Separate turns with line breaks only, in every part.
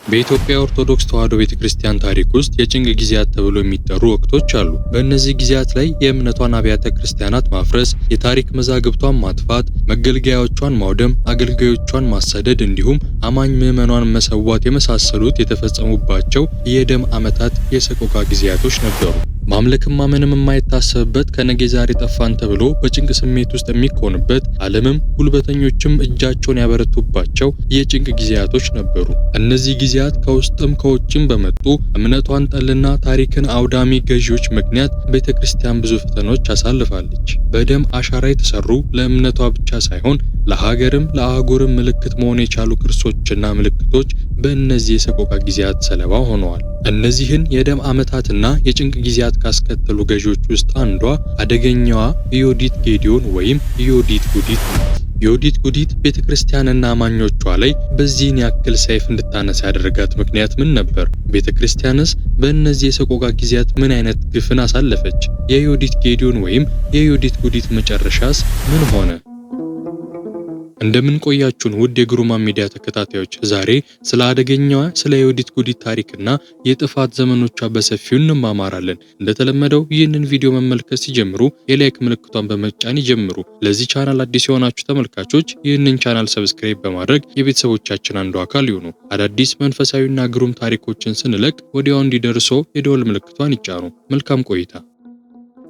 በኢትዮጵያ ኦርቶዶክስ ተዋሕዶ ቤተክርስቲያን ታሪክ ውስጥ የጭንቅ ጊዜያት ተብሎ የሚጠሩ ወቅቶች አሉ። በእነዚህ ጊዜያት ላይ የእምነቷን አብያተ ክርስቲያናት ማፍረስ፣ የታሪክ መዛግብቷን ማጥፋት፣ መገልገያዎቿን ማውደም፣ አገልጋዮቿን ማሰደድ እንዲሁም አማኝ ምዕመኗን መሰዋት የመሳሰሉት የተፈጸሙባቸው የደም ዓመታት የሰቆቃ ጊዜያቶች ነበሩ። ማምለክም ማመንም የማይታሰብበት ከነገ ዛሬ ጠፋን ተብሎ በጭንቅ ስሜት ውስጥ የሚኮንበት ዓለምም ጉልበተኞችም እጃቸውን ያበረቱባቸው የጭንቅ ጊዜያቶች ነበሩ። እነዚህ ጊዜያት ከውስጥም ከውጭም በመጡ እምነቷን ጠልና ታሪክን አውዳሚ ገዢዎች ምክንያት ቤተክርስቲያን ብዙ ፈተናዎች አሳልፋለች። በደም አሻራ የተሰሩ ለእምነቷ ብቻ ሳይሆን ለሀገርም ለአህጉርም ምልክት መሆን የቻሉ ቅርሶችና ምልክቶች በእነዚህ የሰቆቃ ጊዜያት ሰለባ ሆነዋል። እነዚህን የደም ዓመታትና የጭንቅ ጊዜያት ካስከተሉ ገዢዎች ውስጥ አንዷ አደገኛዋ ዮዲት ጌዲዮን ወይም ዮዲት ጉዲት ናት። ዮዲት ጉዲት ቤተክርስቲያንና አማኞቿ ላይ በዚህን ያክል ሰይፍ እንድታነሳ ያደረጋት ምክንያት ምን ነበር? ቤተክርስቲያንስ በእነዚህ የሰቆቃ ጊዜያት ምን አይነት ግፍን አሳለፈች? የዮዲት ጌዲዮን ወይም የዮዲት ጉዲት መጨረሻስ ምን ሆነ? እንደምን ቆያችሁን ውድ የግሩማን ሚዲያ ተከታታዮች፣ ዛሬ ስለ አደገኛዋ ስለ ዮዲት ጉዲት ታሪክና የጥፋት ዘመኖቿ በሰፊው እንማማራለን። እንደተለመደው ይህንን ቪዲዮ መመልከት ሲጀምሩ የላይክ ምልክቷን በመጫን ይጀምሩ። ለዚህ ቻናል አዲስ የሆናችሁ ተመልካቾች ይህንን ቻናል ሰብስክራይብ በማድረግ የቤተሰቦቻችን አንዱ አካል ይሁኑ። አዳዲስ መንፈሳዊና ግሩም ታሪኮችን ስንለቅ ወዲያው እንዲደርሶ የደወል ምልክቷን ይጫኑ። መልካም ቆይታ።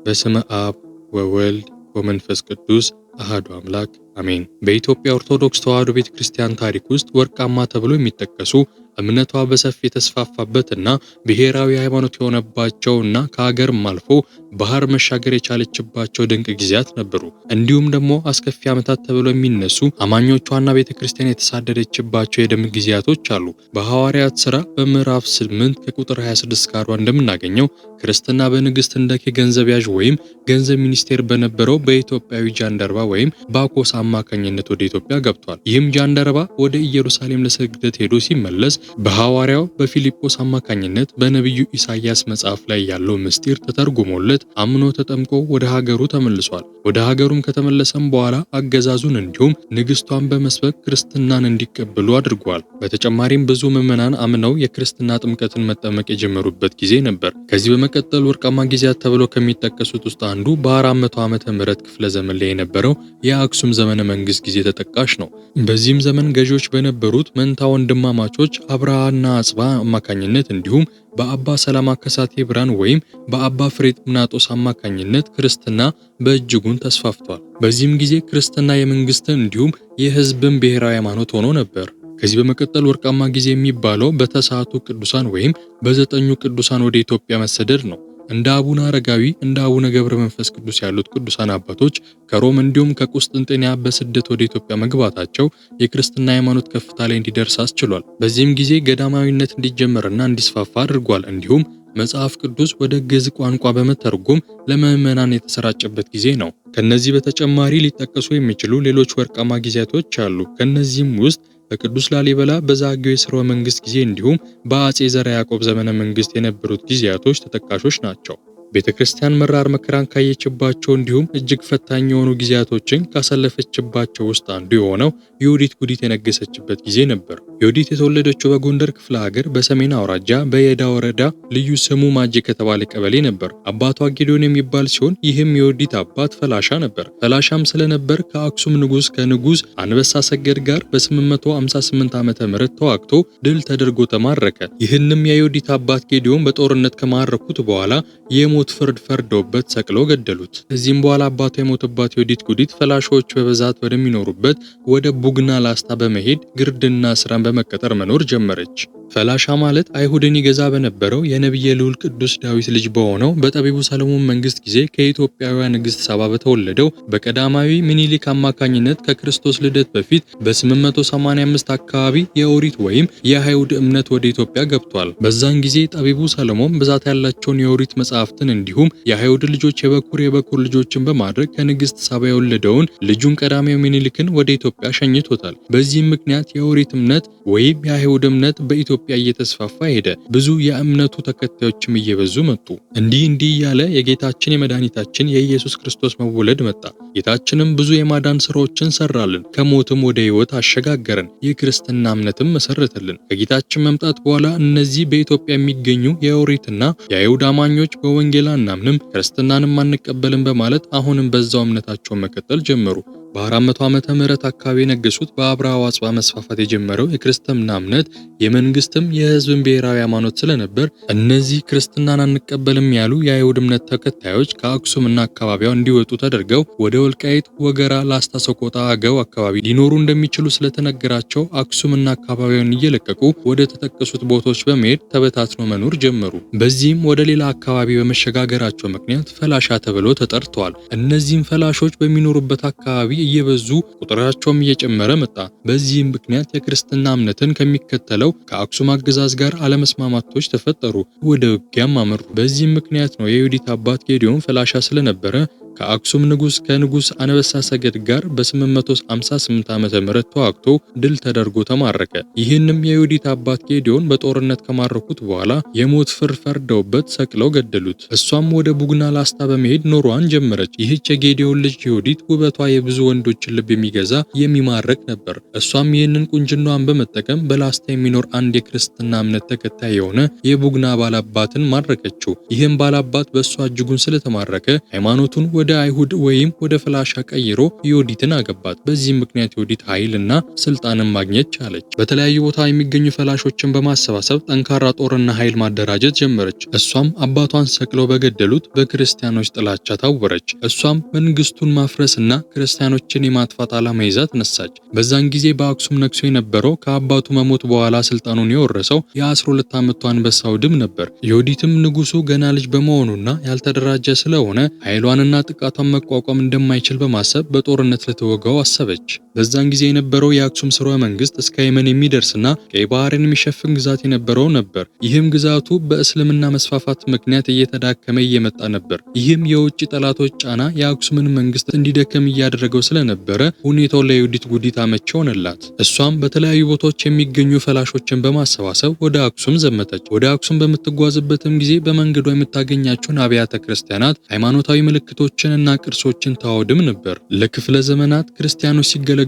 በስመ አብ ወወልድ ወመንፈስ ቅዱስ አሐዱ አምላክ አሜን። በኢትዮጵያ ኦርቶዶክስ ተዋሕዶ ቤተክርስቲያን ታሪክ ውስጥ ወርቃማ ተብሎ የሚጠቀሱ እምነቷ በሰፊ የተስፋፋበትና ብሔራዊ ሃይማኖት የሆነባቸውና ከሀገርም አልፎ ባህር መሻገር የቻለችባቸው ድንቅ ጊዜያት ነበሩ። እንዲሁም ደግሞ አስከፊ ዓመታት ተብሎ የሚነሱ አማኞቿና ቤተክርስቲያን የተሳደደችባቸው የደም ጊዜያቶች አሉ። በሐዋርያት ሥራ በምዕራፍ 8 ከቁጥር 26 ጋር እንደምናገኘው ክርስትና በንግሥት ህንደኬ ገንዘብ ያዥ ወይም ገንዘብ ሚኒስቴር በነበረው በኢትዮጵያዊ ጃንደረባ ወይም ባኮስ አማካኝነት ወደ ኢትዮጵያ ገብቷል። ይህም ጃንደረባ ወደ ኢየሩሳሌም ለስግደት ሄዶ ሲመለስ በሐዋርያው በፊልጶስ አማካኝነት በነቢዩ ኢሳይያስ መጽሐፍ ላይ ያለው ምስጢር ተተርጉሞለት አምኖ ተጠምቆ ወደ ሀገሩ ተመልሷል። ወደ ሀገሩም ከተመለሰም በኋላ አገዛዙን እንዲሁም ንግስቷን በመስበክ ክርስትናን እንዲቀበሉ አድርጓል። በተጨማሪም ብዙ ምዕመናን አምነው የክርስትና ጥምቀትን መጠመቅ የጀመሩበት ጊዜ ነበር። ከዚህ በመቀጠል ወርቃማ ጊዜያት ተብሎ ከሚጠቀሱት ውስጥ አንዱ በ400 ዓመተ ምህረት ክፍለ ዘመን ላይ የነበረው የአክሱም ዘመነ መንግስት ጊዜ ተጠቃሽ ነው። በዚህም ዘመን ገዢዎች በነበሩት መንታ ወንድማማቾች አብርሃና አጽባ አማካኝነት እንዲሁም በአባ ሰላማ ከሳቴ ብርሃን ወይም በአባ ፍሬምናጦስ አማካኝነት ክርስትና በእጅጉን ተስፋፍቷል። በዚህም ጊዜ ክርስትና የመንግስትን እንዲሁም የህዝብን ብሔራዊ ሃይማኖት ሆኖ ነበር። ከዚህ በመቀጠል ወርቃማ ጊዜ የሚባለው በተስዓቱ ቅዱሳን ወይም በ9 ቅዱሳን ወደ ኢትዮጵያ መሰደድ ነው። እንደ አቡነ አረጋዊ እንደ አቡነ ገብረ መንፈስ ቅዱስ ያሉት ቅዱሳን አባቶች ከሮም እንዲሁም ከቁስጥንጥንያ በስደት ወደ ኢትዮጵያ መግባታቸው የክርስትና ሃይማኖት ከፍታ ላይ እንዲደርስ አስችሏል። በዚህም ጊዜ ገዳማዊነት እንዲጀመርና እንዲስፋፋ አድርጓል። እንዲሁም መጽሐፍ ቅዱስ ወደ ግዕዝ ቋንቋ በመተርጎም ለምዕመናን የተሰራጨበት ጊዜ ነው። ከነዚህ በተጨማሪ ሊጠቀሱ የሚችሉ ሌሎች ወርቃማ ጊዜያቶች አሉ። ከነዚህም ውስጥ በቅዱስ ላሊበላ በዛጌው የሥርወ መንግስት ጊዜ እንዲሁም በአጼ ዘርዓ ያዕቆብ ዘመነ መንግስት የነበሩት ጊዜያቶች ተጠቃሾች ናቸው። ቤተክርስቲያን መራር መከራን ካየችባቸው እንዲሁም እጅግ ፈታኝ የሆኑ ጊዜያቶችን ካሳለፈችባቸው ውስጥ አንዱ የሆነው ዮዲት ጉዲት የነገሰችበት ጊዜ ነበር። ዮዲት የተወለደችው በጎንደር ክፍለ ሀገር በሰሜን አውራጃ በየዳ ወረዳ ልዩ ስሙ ማጄ ከተባለ ቀበሌ ነበር። አባቷ ጌዲዮን የሚባል ሲሆን ይህም የዮዲት አባት ፈላሻ ነበር። ፈላሻም ስለነበር ከአክሱም ንጉስ ከንጉስ አንበሳ ሰገድ ጋር በ858 ዓመተ ምህረት ተዋግቶ ድል ተደርጎ ተማረከ። ይህንም የዮዲት አባት ጌዲዮን በጦርነት ከማረኩት በኋላ የሞት ፍርድ ፈርደውበት ሰቅለው ገደሉት። ከዚህም በኋላ አባቷ የሞተባት ዮዲት ጉዲት ፈላሾች በብዛት ወደሚኖሩበት ወደ ቡግና ላስታ በመሄድ ግርድና ስራን በመቀጠር መኖር ጀመረች። ፈላሻ ማለት አይሁድን ይገዛ በነበረው የነቢየ ልዑል ቅዱስ ዳዊት ልጅ በሆነው በጠቢቡ ሰለሞን መንግስት ጊዜ ከኢትዮጵያውያን ንግስት ሳባ በተወለደው በቀዳማዊ ምኒልክ አማካኝነት ከክርስቶስ ልደት በፊት በ885 አካባቢ የኦሪት ወይም የአይሁድ እምነት ወደ ኢትዮጵያ ገብቷል። በዛን ጊዜ ጠቢቡ ሰለሞን ብዛት ያላቸውን የኦሪት መጽሐፍትን እንዲሁም የአይሁድ ልጆች የበኩር ልጆችን በማድረግ ከንግስት ሳባ የወለደውን ልጁን ቀዳማዊ ምኒልክን ወደ ኢትዮጵያ ሸኝቶታል። በዚህም ምክንያት የኦሪት እምነት ወይም የአይሁድ እምነት በኢትዮጵያ በኢትዮጵያ እየተስፋፋ ሄደ። ብዙ የእምነቱ ተከታዮችም እየበዙ መጡ። እንዲህ እያለ የጌታችን የመድኃኒታችን የኢየሱስ ክርስቶስ መወለድ መጣ። ጌታችንም ብዙ የማዳን ስራዎችን ሰራልን፣ ከሞትም ወደ ሕይወት አሸጋገረን፣ የክርስትና እምነትም መሰረተልን። ከጌታችን መምጣት በኋላ እነዚህ በኢትዮጵያ የሚገኙ የኦሪትና የአይሁድ አማኞች በወንጌል አናምንም፣ ክርስትናንም አንቀበልም በማለት አሁንም በዛው እምነታቸውን መቀጠል ጀመሩ። በ400 ዓመተ ምህረት አካባቢ የነገሱት በአብርሃ ወአጽብሃ መስፋፋት የጀመረው የክርስትና እምነት የመንግስትም የህዝብም ብሔራዊ ሃይማኖት ስለነበር እነዚህ ክርስትናን አንቀበልም ያሉ የአይሁድ እምነት ተከታዮች ከአክሱምና አካባቢዋ እንዲወጡ ተደርገው ወደ ወልቃይት፣ ወገራ፣ ላስታ፣ ሰቆጣ፣ አገው አካባቢ ሊኖሩ እንደሚችሉ ስለተነገራቸው አክሱምና አካባቢውን እየለቀቁ ወደ ተጠቀሱት ቦታዎች በመሄድ ተበታትኖ መኖር ጀመሩ። በዚህም ወደ ሌላ አካባቢ በመሸጋገራቸው ምክንያት ፈላሻ ተብለው ተጠርተዋል። እነዚህም ፈላሾች በሚኖሩበት አካባቢ እየበዙ ቁጥራቸውም እየጨመረ መጣ። በዚህም ምክንያት የክርስትና እምነትን ከሚከተለው ከአክሱም አገዛዝ ጋር አለመስማማቶች ተፈጠሩ። ወደ ውጊያም አመሩ። በዚህም ምክንያት ነው የዮዲት አባት ጌዲዮን ፈላሻ ስለነበረ ከአክሱም ንጉስ ከንጉስ አንበሳ ሰገድ ጋር በ858 ዓመተ ምህረት ተዋግቶ ድል ተደርጎ ተማረከ። ይህንም የዮዲት አባት ጌዲዮን በጦርነት ከማረኩት በኋላ የሞት ፍርድ ፈርደውበት ሰቅለው ገደሉት። እሷም ወደ ቡግና ላስታ በመሄድ ኖሯን ጀመረች። ይህች የጌዲዮን ልጅ ዮዲት ውበቷ የብዙ ወንዶችን ልብ የሚገዛ የሚማረክ ነበር። እሷም ይህንን ቁንጅናዋን በመጠቀም በላስታ የሚኖር አንድ የክርስትና እምነት ተከታይ የሆነ የቡግና ባላባትን ማረከችው። ይህም ባላባት በእሷ እጅጉን ስለተማረከ ሃይማኖቱን ወደ አይሁድ ወይም ወደ ፈላሻ ቀይሮ ዮዲትን አገባት። በዚህም ምክንያት ዮዲት ኃይልና ስልጣንን ማግኘት ቻለች። በተለያዩ ቦታ የሚገኙ ፈላሾችን በማሰባሰብ ጠንካራ ጦርና ኃይል ማደራጀት ጀመረች። እሷም አባቷን ሰቅለው በገደሉት በክርስቲያኖች ጥላቻ ታወረች። እሷም መንግስቱን ማፍረስና ክርስቲያኖችን የማጥፋት ዓላማ ይዛ ተነሳች። በዛን ጊዜ በአክሱም ነግሶ የነበረው ከአባቱ መሞት በኋላ ስልጣኑን የወረሰው የ12 ዓመቱ አንበሳው ድም ነበር። ዮዲትም ንጉሱ ገና ልጅ በመሆኑና ያልተደራጀ ስለሆነ ኃይሏንና ጥቃቷን መቋቋም እንደማይችል በማሰብ በጦርነት ልትወጋው አሰበች። በዛን ጊዜ የነበረው የአክሱም ስርወ መንግስት እስከ የመን የሚደርስና ቀይ ባህርን የሚሸፍን ግዛት የነበረው ነበር። ይህም ግዛቱ በእስልምና መስፋፋት ምክንያት እየተዳከመ እየመጣ ነበር። ይህም የውጭ ጠላቶች ጫና የአክሱምን መንግስት እንዲደከም እያደረገው ስለነበረ ሁኔታው ለዮዲት ጉዲት አመቺ ሆነላት። እሷም በተለያዩ ቦታዎች የሚገኙ ፈላሾችን በማሰባሰብ ወደ አክሱም ዘመተች። ወደ አክሱም በምትጓዝበትም ጊዜ በመንገዷ የምታገኛቸውን አብያተ ክርስቲያናት፣ ሃይማኖታዊ ምልክቶችንና ቅርሶችን ታወድም ነበር። ለክፍለ ዘመናት ክርስቲያኖች ሲገለገሉባቸው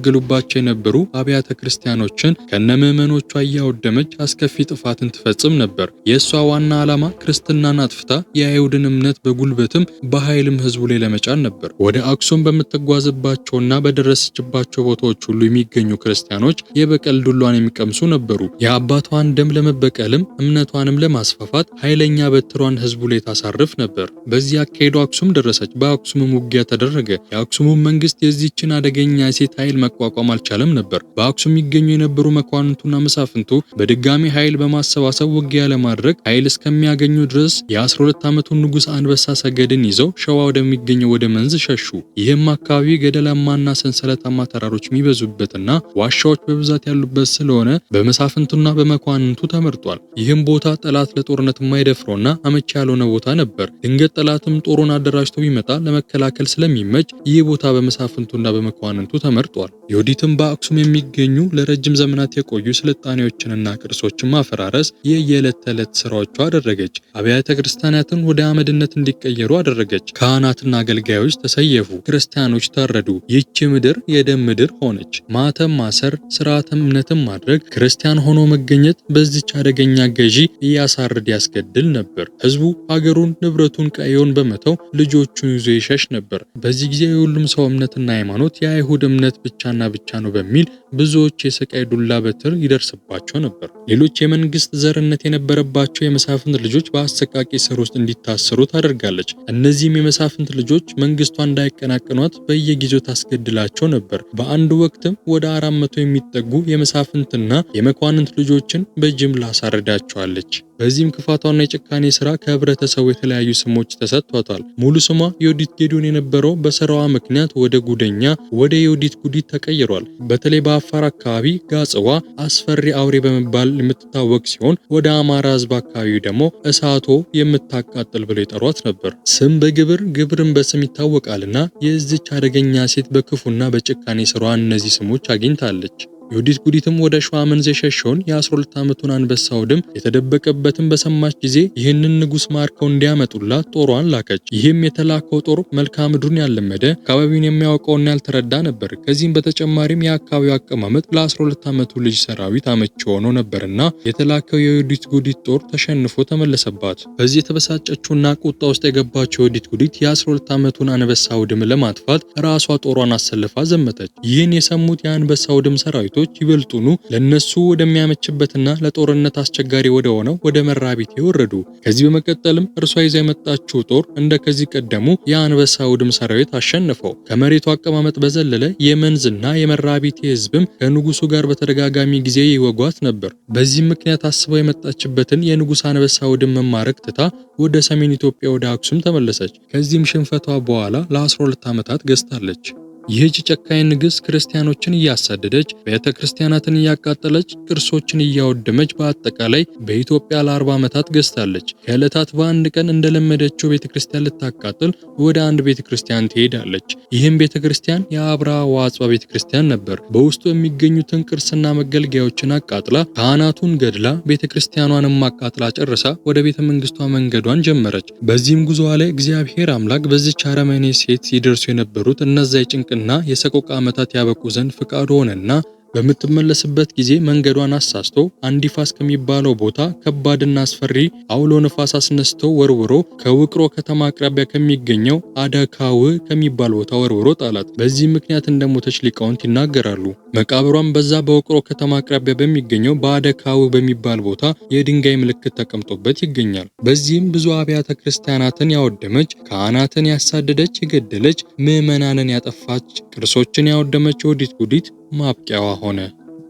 የነበሩ አብያተ ክርስቲያኖችን ከነምዕመኖቿ እያወደመች አስከፊ ጥፋትን ትፈጽም ነበር። የእሷ ዋና ዓላማ ክርስትናን አጥፍታ የአይሁድን እምነት በጉልበትም በኃይልም ህዝቡ ላይ ለመጫን ነበር። ወደ አክሱም በምትጓዝባቸውና በደረሰችባቸው ቦታዎች ሁሉ የሚገኙ ክርስቲያኖች የበቀል ዱሏን የሚቀምሱ ነበሩ። የአባቷን ደም ለመበቀልም እምነቷንም ለማስፋፋት ኃይለኛ በትሯን ህዝቡ ላይ ታሳርፍ ነበር። በዚህ አካሄዱ አክሱም ደረሰች። በአክሱምም ውጊያ ተደረገ። የአክሱም መንግስት የዚህችን አደገኛ ሴት ኃይል መቋቋም አልቻለም ነበር። በአክሱም የሚገኙ የነበሩ መኳንንቱና መሳፍንቱ በድጋሚ ኃይል በማሰባሰብ ውጊያ ለማድረግ ኃይል እስከሚያገኙ ድረስ የ12 ዓመቱን ንጉስ አንበሳ ሰገድን ይዘው ሸዋ ወደሚገኘው ወደ መንዝ ሸሹ። ይህም አካባቢ ገደላማና ሰንሰለታማ ተራሮች የሚበዙበትና ዋሻዎች በብዛት ያሉበት ስለሆነ በመሳፍንቱና በመኳንንቱ ተመርጧል። ይህም ቦታ ጠላት ለጦርነት የማይደፍረውና አመቺ ያልሆነ ቦታ ነበር። ድንገት ጠላትም ጦሩን አደራጅቶ ቢመጣ ለመከላከል ስለሚመች ይህ ቦታ በመሳፍንቱና በመኳንንቱ ተመርጧል። ዮዲትም በአክሱም የሚገኙ ለረጅም ዘመናት የቆዩ ስልጣኔዎችንና ቅርሶችን ማፈራረስ የየዕለት ተዕለት ስራዎቿ አደረገች። አብያተ ክርስቲያናትን ወደ አመድነት እንዲቀየሩ አደረገች። ካህናትና አገልጋዮች ተሰየፉ። ክርስቲያኖች ታረዱ። ይህች ምድር የደም ምድር ሆነች። ማተም ማሰር፣ ስርዓተ እምነትን ማድረግ፣ ክርስቲያን ሆኖ መገኘት በዚች አደገኛ ገዢ እያሳርድ ያስገድል ነበር። ህዝቡ ሀገሩን፣ ንብረቱን፣ ቀየውን በመተው ልጆቹን ይዞ ይሸሽ ነበር። በዚህ ጊዜ የሁሉም ሰው እምነትና ሃይማኖት የአይሁድ እምነት ብቻና ብቻ ነው በሚል ብዙዎች የስቃይ ዱላ በትር ይደርስባቸው ነበር። ሌሎች የመንግስት ዘርነት የነበረባቸው የመሳፍንት ልጆች በአሰቃቂ ስር ውስጥ እንዲታሰሩ ታደርጋለች። እነዚህም የመሳፍንት ልጆች መንግስቷ እንዳይቀናቀኗት በየጊዜው ታስገድላቸው ነበር። በአንድ ወቅትም ወደ 400 የሚጠጉ የመሳፍንትና የመኳንንት ልጆችን በጅምላ አሳርዳቸዋለች። በዚህም ክፋቷና የጭካኔ ስራ ከህብረተሰቡ የተለያዩ ስሞች ተሰጥቷታል። ሙሉ ስሟ ዮዲት ጌዲዮን የነበረው በስራዋ ምክንያት ወደ ጉደኛ ወደ ዮዲት ጉዲት ተቀይሯል። በተለይ በአፋር አካባቢ ጋጽዋ አስፈሪ አውሬ በመባል የምትታወቅ ሲሆን ወደ አማራ ህዝብ አካባቢ ደግሞ እሳቶ የምታቃጥል ብለው ይጠሯት ነበር። ስም በግብር ግብርን በስም ይታወቃልና የዚች አደገኛ ሴት በክፉና በጭካኔ ስራዋ እነዚህ ስሞች አግኝታለች። ዮዲት ጉዲትም ወደ ሸዋ መንዝ የሸሸውን የ12 ዓመቱን አንበሳ አውድም የተደበቀበትን በሰማች ጊዜ ይህንን ንጉስ ማርከው እንዲያመጡላት ጦሯን ላከች። ይህም የተላከው ጦር መልክዓ ምድሩን ያለመደ አካባቢውን የሚያውቀውና ያልተረዳ ነበር። ከዚህም በተጨማሪም የአካባቢው አቀማመጥ ለ12 ዓመቱ ልጅ ሰራዊት አመቺ ሆኖ ነበርና የተላከው የዮዲት ጉዲት ጦር ተሸንፎ ተመለሰባት። በዚህ የተበሳጨችውና ቁጣ ውስጥ የገባችው ዮዲት ጉዲት የ12 ዓመቱን አንበሳ አውድም ለማጥፋት ራሷ ጦሯን አሰልፋ ዘመተች። ይህን የሰሙት የአንበሳ አውድም ሰራዊቶች ይበልጡኑ ለነሱ ወደሚያመችበትና ለጦርነት አስቸጋሪ ወደሆነው ወደ መራቢቴ ወረዱ። ከዚህ በመቀጠልም እርሷ ይዛ የመጣችው ጦር እንደ ከዚህ ቀደሙ የአንበሳ አውድም ሰራዊት አሸነፈው። ከመሬቱ አቀማመጥ በዘለለ የመንዝና የመራቢቴ ህዝብም ከንጉሱ ጋር በተደጋጋሚ ጊዜ ይወጓት ነበር። በዚህም ምክንያት አስበው የመጣችበትን የንጉስ አንበሳ አውድም መማረክ ትታ ወደ ሰሜን ኢትዮጵያ ወደ አክሱም ተመለሰች። ከዚህም ሽንፈቷ በኋላ ለ12 ዓመታት ገዝታለች። ይህች ጨካኝ ንግሥት ክርስቲያኖችን እያሳደደች ቤተ ክርስቲያናትን እያቃጠለች ቅርሶችን እያወደመች በአጠቃላይ በኢትዮጵያ ለ40 ዓመታት ገዝታለች። ከዕለታት በአንድ ቀን እንደለመደችው ቤተ ክርስቲያን ልታቃጥል ወደ አንድ ቤተ ክርስቲያን ትሄዳለች። ይህም ቤተ ክርስቲያን የአብርሃ ወአጽብሃ ቤተ ክርስቲያን ነበር። በውስጡ የሚገኙትን ቅርስና መገልገያዎችን አቃጥላ ካህናቱን ገድላ ቤተ ክርስቲያኗንም አቃጥላ ጨርሳ ወደ ቤተ መንግስቷ መንገዷን ጀመረች። በዚህም ጉዞዋ ላይ እግዚአብሔር አምላክ በዚች አረመኔ ሴት ሲደርሱ የነበሩት እነዛ የጭንቅ እና የሰቆቃ ዓመታት ያበቁ ዘንድ ፍቃዱ ሆነና በምትመለስበት ጊዜ መንገዷን አሳስቶ አንዲፋስ ከሚባለው ቦታ ከባድና አስፈሪ አውሎ ነፋስ አስነስቶ ወርውሮ ከውቅሮ ከተማ አቅራቢያ ከሚገኘው አዳካው ከሚባል ቦታ ወርውሮ ጣላት። በዚህ ምክንያት እንደሞተች ሊቃውንት ይናገራሉ። መቃብሯም በዛ በውቅሮ ከተማ አቅራቢያ በሚገኘው በአዳካው በሚባል ቦታ የድንጋይ ምልክት ተቀምጦበት ይገኛል። በዚህም ብዙ አብያተ ክርስቲያናትን ያወደመች፣ ካህናትን ያሳደደች፣ የገደለች፣ ምዕመናንን ያጠፋች፣ ቅርሶችን ያወደመች ዮዲት ጉዲት ማብቂያዋ ሆነ።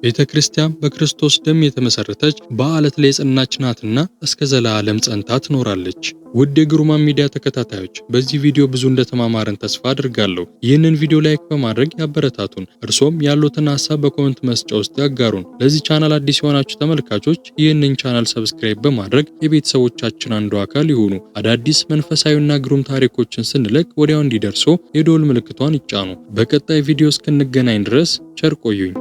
ቤተ ክርስቲያን በክርስቶስ ደም የተመሰረተች በአለት ላይ የጸናች ናትና እስከ ዘላለም ጸንታ ትኖራለች። ውድ የግሩማን ሚዲያ ተከታታዮች በዚህ ቪዲዮ ብዙ እንደተማማረን ተስፋ አድርጋለሁ። ይህንን ቪዲዮ ላይክ በማድረግ ያበረታቱን። እርሶም ያሉትን ሐሳብ በኮሜንት መስጫ ውስጥ ያጋሩን። ለዚህ ቻናል አዲስ የሆናችሁ ተመልካቾች ይህንን ቻናል ሰብስክራይብ በማድረግ የቤተሰቦቻችን አንዱ አካል ይሁኑ። አዳዲስ መንፈሳዊና ግሩም ታሪኮችን ስንለቅ ወዲያው እንዲደርሶ የደወል ምልክቷን ይጫኑ። በቀጣይ ቪዲዮ እስክንገናኝ ድረስ ቸር ቆዩኝ።